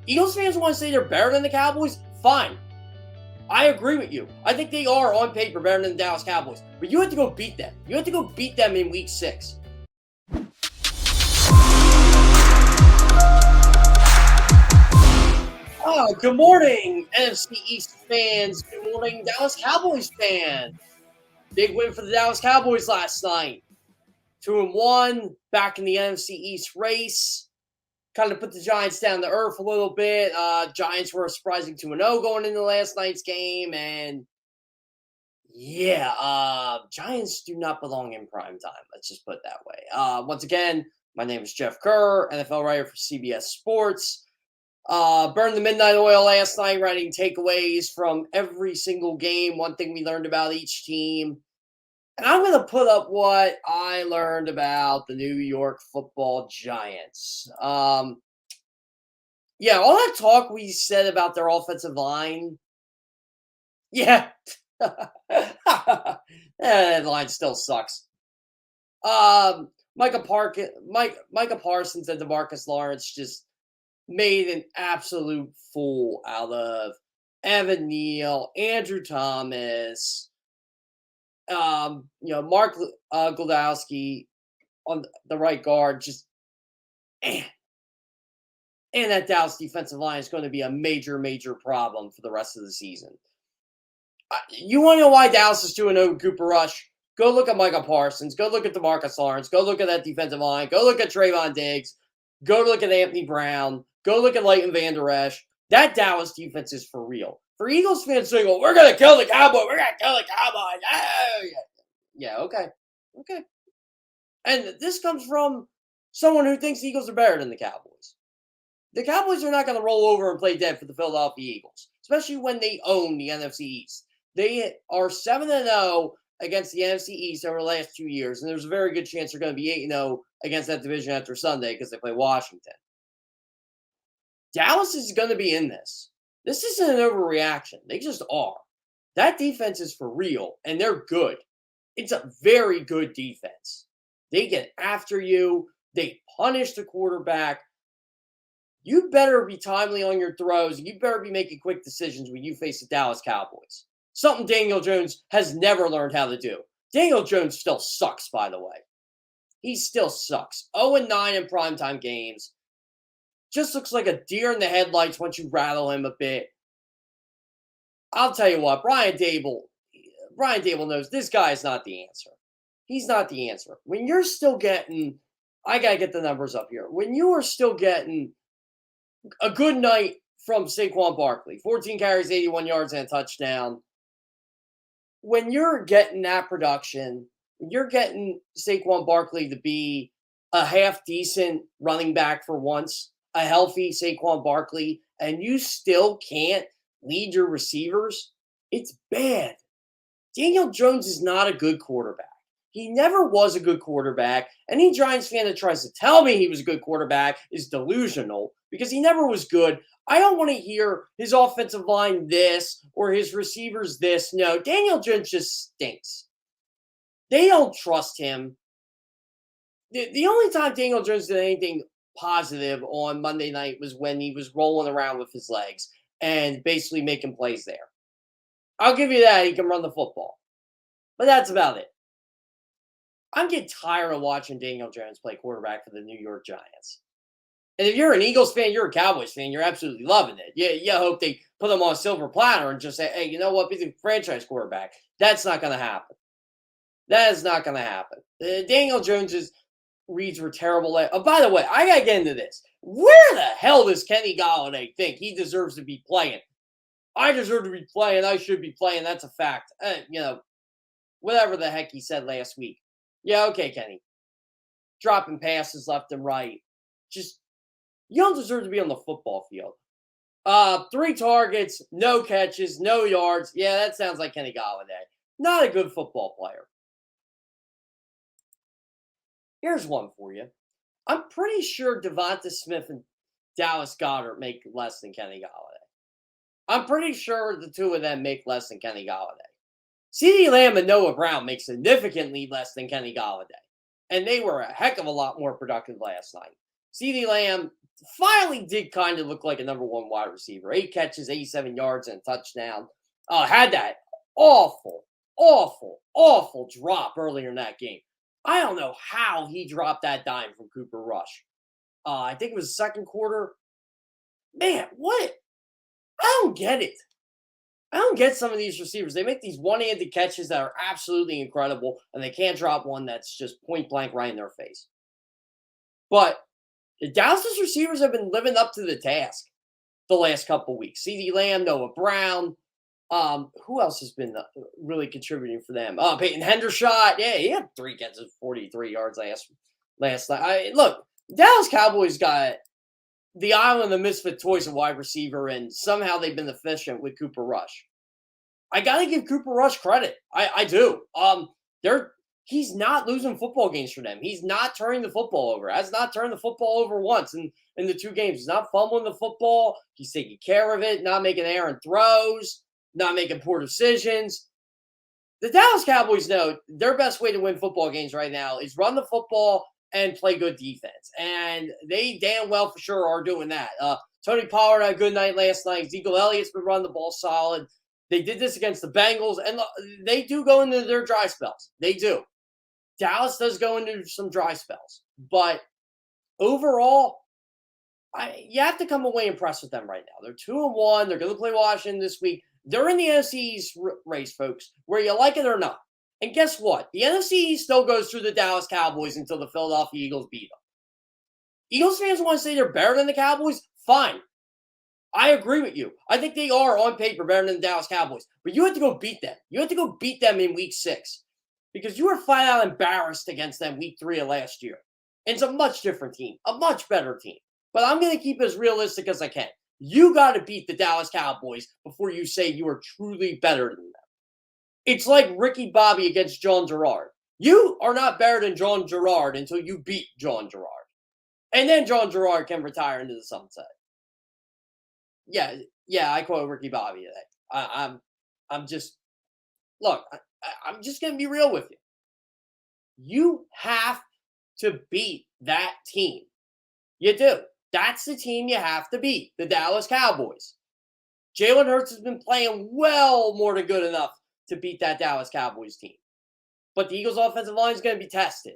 Eagles fans want to say they're better than the Cowboys? Fine. I agree with you. I think they are, on paper, better than the Dallas Cowboys. But you have to go beat them. You have to go beat them in Week 6. Good morning, NFC East fans. Good morning, Dallas Cowboys fans. Big win for the Dallas Cowboys last night. 2-1, back in the NFC East race. Kind of put the Giants down to earth a little bit. Giants were a surprising 2-0 going into last night's game. And Giants do not belong in prime time. Let's just put it that way. Once again, my name is Jeff Kerr, NFL writer for CBS Sports. Burned the midnight oil last night, writing takeaways from every single game. One thing we learned about each team. And I'm going to put up what I learned about the New York Football Giants. All that talk we said about their offensive line. Yeah. That line still sucks. Micah Parsons and DeMarcus Lawrence just made an absolute fool out of Evan Neal, Andrew Thomas, Mark Glodowski on the right guard. Just and that Dallas defensive line is going to be a major, major problem for the rest of the season. You want to know why Dallas is 2-0 Cooper Rush? Go look at Micah Parsons. Go look at DeMarcus Lawrence. Go look at that defensive line. Go look at Trayvon Diggs. Go look at Anthony Brown. Go look at Leighton Vander Esch. That Dallas defense is for real. For Eagles fans saying, we're going to kill the Cowboys. We're going to kill the Cowboys. Oh, yeah, okay. And this comes from someone who thinks the Eagles are better than the Cowboys. The Cowboys are not going to roll over and play dead for the Philadelphia Eagles, especially when they own the NFC East. They are 7-0 against the NFC East over the last 2 years, and there's a very good chance they're going to be 8-0 against that division after Sunday because they play Washington. Dallas is going to be in this. This isn't an overreaction. They just are. That defense is for real, and they're good. It's a very good defense. They get after you. They punish the quarterback. You better be timely on your throws. You better be making quick decisions when you face the Dallas Cowboys. Something Daniel Jones has never learned how to do. Daniel Jones still sucks, by the way. He still sucks. 0-9 in primetime games. Just looks like a deer in the headlights once you rattle him a bit. I'll tell you what, Brian Dable knows this guy is not the answer. He's not the answer. When you're still getting, I got to get the numbers up here. When you are still getting a good night from Saquon Barkley, 14 carries, 81 yards, and a touchdown. When you're getting that production, you're getting Saquon Barkley to be a half-decent running back for once, a healthy Saquon Barkley, and you still can't lead your receivers, it's bad. Daniel Jones is not a good quarterback. He never was a good quarterback. Any Giants fan that tries to tell me he was a good quarterback is delusional because he never was good. I don't want to hear his offensive line this or his receivers this. No, Daniel Jones just stinks. They don't trust him. The only time Daniel Jones did anything positive on Monday night was when he was rolling around with his legs and basically making plays there. I'll give you that. He can run the football. But that's about it. I'm getting tired of watching Daniel Jones play quarterback for the New York Giants. And if you're an Eagles fan, you're a Cowboys fan, you're absolutely loving it. You hope they put him on a silver platter and just say, hey, you know what? Be the franchise quarterback. That's not going to happen. That is not going to happen. Daniel Jones's reads were terrible. Oh, by the way, I got to get into this. Where the hell does Kenny Golladay think he deserves to be playing? I deserve to be playing. I should be playing. That's a fact. Whatever the heck he said last week. Yeah, okay, Kenny. Dropping passes left and right. Just, you don't deserve to be on the football field. 3 targets, no catches, no yards. Yeah, that sounds like Kenny Golladay. Not a good football player. Here's one for you. I'm pretty sure Devonta Smith and Dallas Goedert make less than Kenny Golladay. I'm pretty sure the two of them make less than Kenny Golladay. CeeDee Lamb and Noah Brown make significantly less than Kenny Golladay. And they were a heck of a lot more productive last night. CeeDee Lamb finally did kind of look like a number one wide receiver. 8 catches, 87 yards, and a touchdown. Had that awful, awful, awful drop earlier in that game. I don't know how he dropped that dime from Cooper Rush. I think it was the second quarter. Man, what? I don't get it. I don't get some of these receivers. They make these one-handed catches that are absolutely incredible, and they can't drop one that's just point blank right in their face. But the Dallas receivers have been living up to the task the last couple weeks. CeeDee Lamb, Noah Brown. Who else has been really contributing for them? Peyton Hendershot. Yeah, he had 3 catches, 43 yards last night. Look, Dallas Cowboys got the island of misfit toys of wide receiver, and somehow they've been efficient with Cooper Rush. I got to give Cooper Rush credit. I do. He's not losing football games for them. He's not turning the football over. Has not turned the football over once in the 2 games. He's not fumbling the football. He's taking care of it, not making errant throws, not making poor decisions. The Dallas Cowboys know their best way to win football games right now is run the football and play good defense. And they damn well for sure are doing that. Tony Pollard had a good night last night. Ezekiel Elliott's been running the ball solid. They did this against the Bengals, and they do go into their dry spells. They do. Dallas does go into some dry spells. But overall, you have to come away impressed with them right now. They're 2-1. They're going to play Washington this week. They're in the NFC East race, folks, where you like it or not. And guess what? The NFC East still goes through the Dallas Cowboys until the Philadelphia Eagles beat them. Eagles fans want to say they're better than the Cowboys? Fine. I agree with you. I think they are on paper better than the Dallas Cowboys. But you have to go beat them. You have to go beat them in week 6. Because you were flat out embarrassed against them week 3 of last year. And it's a much different team. A much better team. But I'm going to keep it as realistic as I can. You got to beat the Dallas Cowboys before you say you are truly better than them. It's like Ricky Bobby against John Gerard. You are not better than John Gerard until you beat John Gerard. And then John Gerard can retire into the sunset. Yeah, I quote Ricky Bobby today. I'm just going to be real with you. You have to beat that team. You do. That's the team you have to beat, the Dallas Cowboys. Jalen Hurts has been playing well more than good enough to beat that Dallas Cowboys team. But the Eagles' offensive line is going to be tested.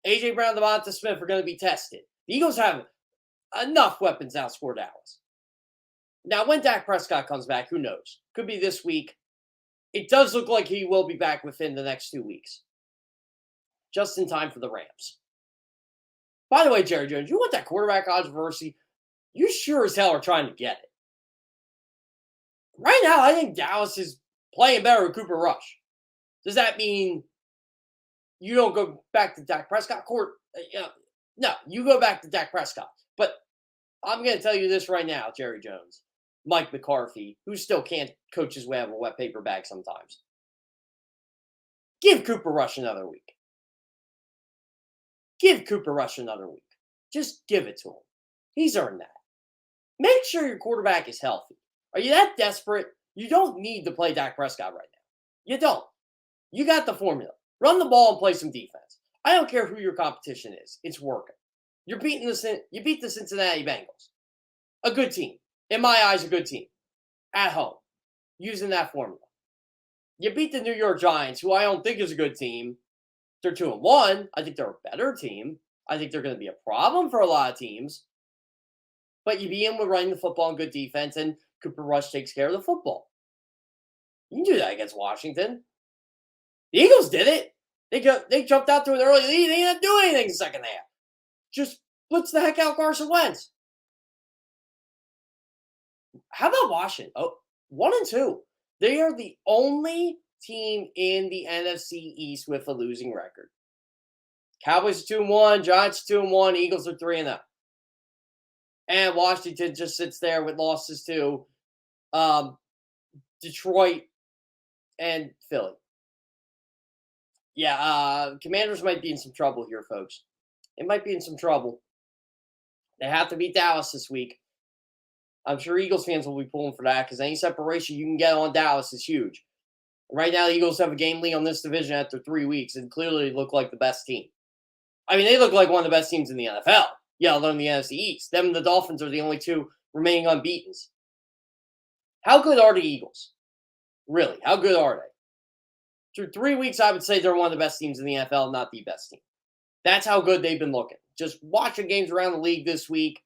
A.J. Brown, Devonta Smith are going to be tested. The Eagles have enough weapons to outscore Dallas. Now, when Dak Prescott comes back, who knows? Could be this week. It does look like he will be back within the next 2 weeks. Just in time for the Rams. By the way, Jerry Jones, you want that quarterback controversy? You sure as hell are trying to get it. Right now, I think Dallas is playing better with Cooper Rush. Does that mean you don't go back to Dak Prescott? No, you go back to Dak Prescott. But I'm going to tell you this right now, Jerry Jones, Mike McCarthy, who still can't coach his way out of a wet paper bag sometimes. Give Cooper Rush another week. Give Cooper Rush another week. Just give it to him. He's earned that. Make sure your quarterback is healthy. Are you that desperate? You don't need to play Dak Prescott right now. You don't. You got the formula. Run the ball and play some defense. I don't care who your competition is. It's working. You beat the Cincinnati Bengals. A good team. In my eyes, a good team. At home. Using that formula. You beat the New York Giants, who I don't think is a good team. They're 2-1. I think they're a better team. I think they're going to be a problem for a lot of teams. But you beat them with running the football and good defense, and Cooper Rush takes care of the football. You can do that against Washington. The Eagles did it. They jumped out to an early lead. They didn't do anything in the second half. Just blitz the heck out Carson Wentz. How about Washington? 1-2. They are the only team in the NFC East with a losing record. Cowboys are 2-1, Giants are 2-1, Eagles are 3-0. And Washington just sits there with losses to Detroit and Philly. Yeah, Commanders might be in some trouble here, folks. They might be in some trouble. They have to beat Dallas this week. I'm sure Eagles fans will be pulling for that because any separation you can get on Dallas is huge. Right now, the Eagles have a game lead on this division after 3 weeks and clearly look like the best team. I mean, they look like one of the best teams in the NFL. Yeah, alone in the NFC East. Them and the Dolphins are the only two remaining unbeaten. How good are the Eagles? Really, how good are they? Through 3 weeks, I would say they're one of the best teams in the NFL, not the best team. That's how good they've been looking. Just watching games around the league this week,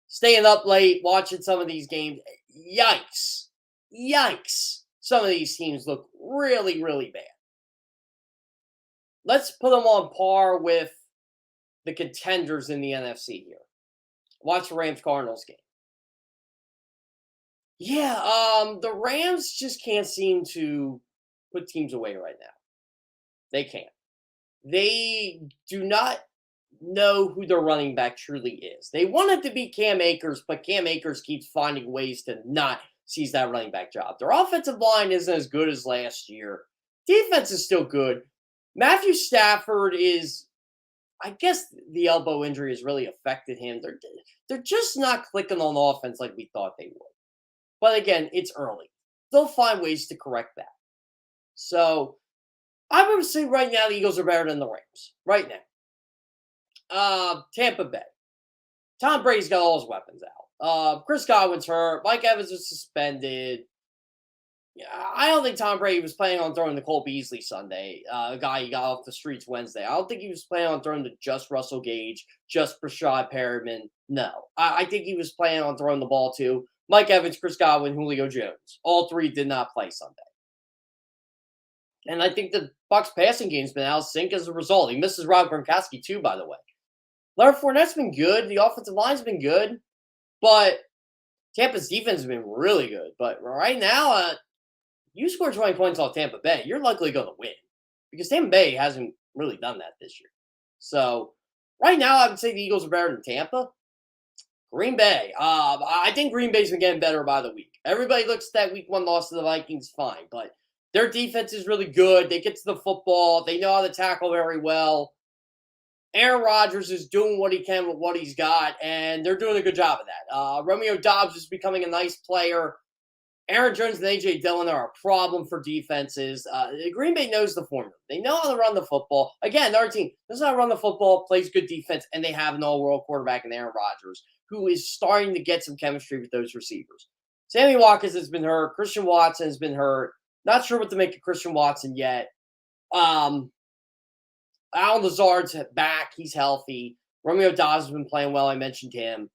staying up late, watching some of these games. Yikes. Yikes. Some of these teams look really, really bad. Let's put them on par with the contenders in the NFC here. Watch the Rams-Cardinals game. Yeah, the Rams just can't seem to put teams away right now. They can't. They do not know who their running back truly is. They want it to be Cam Akers, but Cam Akers keeps finding ways to not seize that running back job. Their offensive line isn't as good as last year. Defense is still good. Matthew Stafford is, I guess the elbow injury has really affected him. They're just not clicking on offense like we thought they would. But again, it's early. They'll find ways to correct that. So I would say right now the Eagles are better than the Rams. Right now. Tampa Bay. Tom Brady's got all his weapons out. Chris Godwin's hurt. Mike Evans is suspended. Yeah, I don't think Tom Brady was planning on throwing to Cole Beasley Sunday, a guy he got off the streets Wednesday. I don't think he was planning on throwing to just Russell Gage, just Brashad Perriman. No. I think he was planning on throwing the ball to Mike Evans, Chris Godwin, Julio Jones. All three did not play Sunday. And I think the Bucs passing game's been out of sync as a result. He misses Rob Gronkowski too, by the way. Leonard Fournette's been good. The offensive line's been good. But Tampa's defense has been really good. But right now, you score 20 points off Tampa Bay, you're likely going to win. Because Tampa Bay hasn't really done that this year. So right now, I would say the Eagles are better than Tampa. Green Bay. I think Green Bay's been getting better by the week. Everybody looks at that week one loss to the Vikings, fine. But their defense is really good. They get to the football. They know how to tackle very well. Aaron Rodgers is doing what he can with what he's got, and they're doing a good job of that. Romeo Doubs is becoming a nice player. Aaron Jones and A.J. Dillon are a problem for defenses. Green Bay knows the formula. They know how to run the football. Again, our team knows how to run the football, plays good defense, and they have an all-world quarterback in Aaron Rodgers, who is starting to get some chemistry with those receivers. Sammy Watkins has been hurt. Christian Watson has been hurt. Not sure what to make of Christian Watson yet. Alan Lazard's back. He's healthy. Romeo Doubs has been playing well. I mentioned him.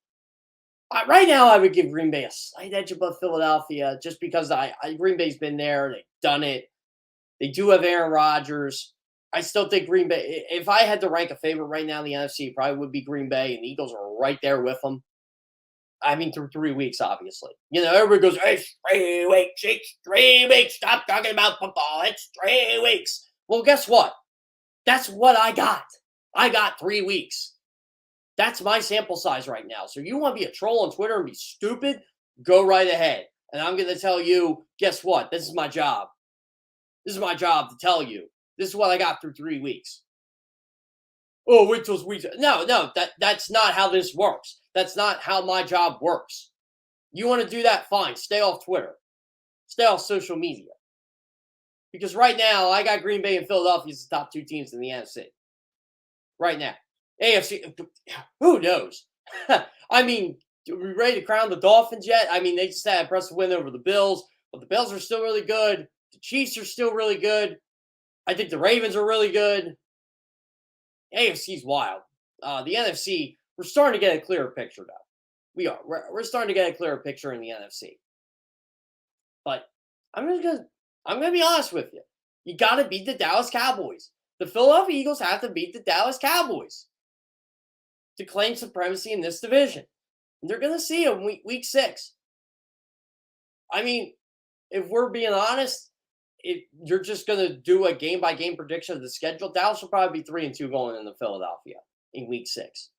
Right now, I would give Green Bay a slight edge above Philadelphia just because Green Bay's been there. They've done it. They do have Aaron Rodgers. I still think Green Bay, if I had to rank a favorite right now in the NFC, it probably would be Green Bay, and the Eagles are right there with them. I mean, through 3 weeks, obviously. You know, everybody goes, it's 3 weeks. It's 3 weeks. Stop talking about football. It's 3 weeks. Well, guess what? That's what I got. I got 3 weeks. That's my sample size right now. So you want to be a troll on Twitter and be stupid? Go right ahead. And I'm going to tell you, guess what? This is my job. This is my job to tell you. This is what I got through 3 weeks. Oh, wait till weeks. No, that's not how this works. That's not how my job works. You want to do that? Fine. Stay off Twitter. Stay off social media. Because right now, I got Green Bay and Philadelphia as the top two teams in the NFC. Right now. AFC, who knows? I mean, are we ready to crown the Dolphins yet? I mean, they just had a impressive win over the Bills, but the Bills are still really good. The Chiefs are still really good. I think the Ravens are really good. AFC's wild. The NFC, we're starting to get a clearer picture, though. We are. We're starting to get a clearer picture in the NFC. But I'm gonna be honest with you. You got to beat the Dallas Cowboys. The Philadelphia Eagles have to beat the Dallas Cowboys to claim supremacy in this division. And they're going to see it in week 6. I mean, if we're being honest, if you're just going to do a game-by-game prediction of the schedule, Dallas will probably be 3-2 going into Philadelphia in week 6.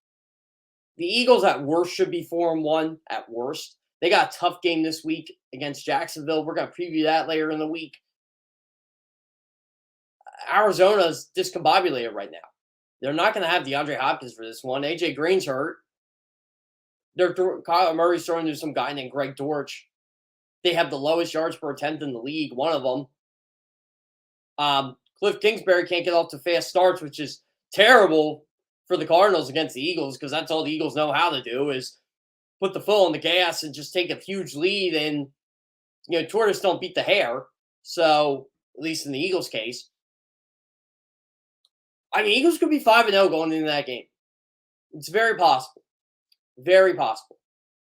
The Eagles at worst should be 4-1 at worst. They got a tough game this week against Jacksonville. We're going to preview that later in the week. Arizona's discombobulated right now. They're not going to have DeAndre Hopkins for this one. A.J. Green's hurt. Kyler Murray's throwing to some guy named Greg Dortch. They have the lowest yards per attempt in the league, one of them. Cliff Kingsbury can't get off to fast starts, which is terrible for the Cardinals against the Eagles, because that's all the Eagles know how to do is put the foot on the gas and just take a huge lead. And, tortoise don't beat the hare. So, at least in the Eagles' case. I mean, Eagles could be 5-0 going into that game. It's very possible. Very possible.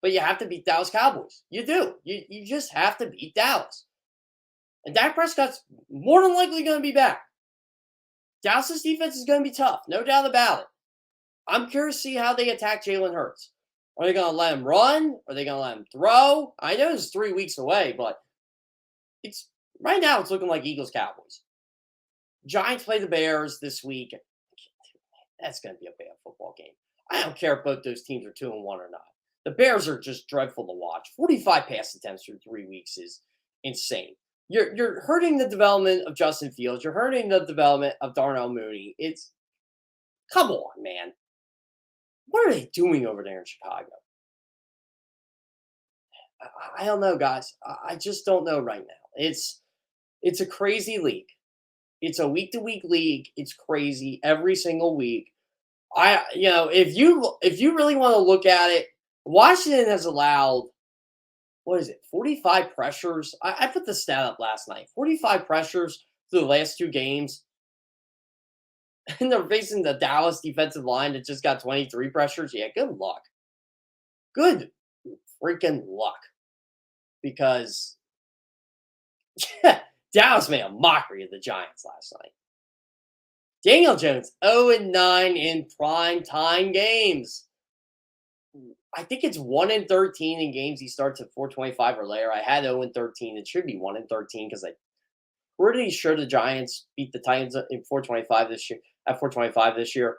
But you have to beat Dallas Cowboys. You do. You just have to beat Dallas. And Dak Prescott's more than likely going to be back. Dallas' defense is going to be tough. No doubt about it. I'm curious to see how they attack Jalen Hurts. Are they going to let him run? Are they going to let him throw? I know it's 3 weeks away, but right now it's looking like Eagles-Cowboys. Giants play the Bears this week. That's going to be a bad football game. I don't care if both those teams are 2-1 or not. The Bears are just dreadful to watch. 45 pass attempts through 3 weeks is insane. You're hurting the development of Justin Fields. You're hurting the development of Darnell Mooney. Come on, man. What are they doing over there in Chicago? I don't know, guys. I just don't know right now. It's a crazy league. It's a week-to-week league. It's crazy every single week. If you really want to look at it, Washington has allowed, 45 pressures? I put the stat up last night. 45 pressures through the last 2 games. And they're facing the Dallas defensive line that just got 23 pressures. Yeah, good luck. Good freaking luck. Because Dallas made a mockery of the Giants last night. Daniel Jones, 0-9 in prime time games. I think it's 1-13 in games he starts at 425 or later. I had 0-13. It should be 1-13 because I'm pretty sure the Giants beat the Titans in 425 this year. At 425 this year.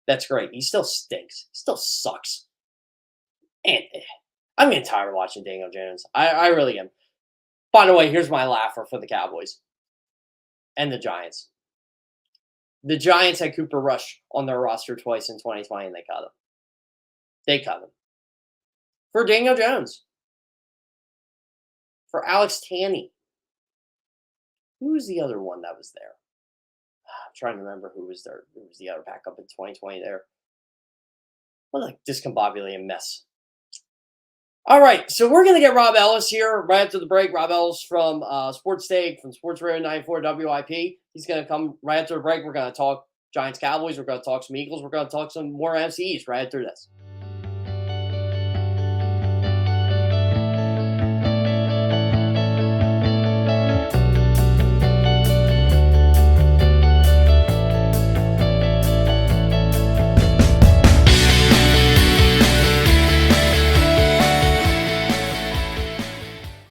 That's great. He still stinks. He still sucks. And I'm getting tired of watching Daniel Jones. I really am. By the way, here's my laugher for the Cowboys and the Giants. The Giants had Cooper Rush on their roster twice in 2020, and they cut him. They cut him. For Daniel Jones. For Alex Tanney. Who was the other one that was there? I'm trying to remember who was there. Who was the other backup in 2020 there? What a discombobulated mess. All right, so we're going to get Rob Ellis here right after the break. Rob Ellis from Sports Take from Sports Radio 94 WIP. He's going to come right after the break. We're going to talk Giants Cowboys. We're going to talk some Eagles. We're going to talk some more NFC East right after this.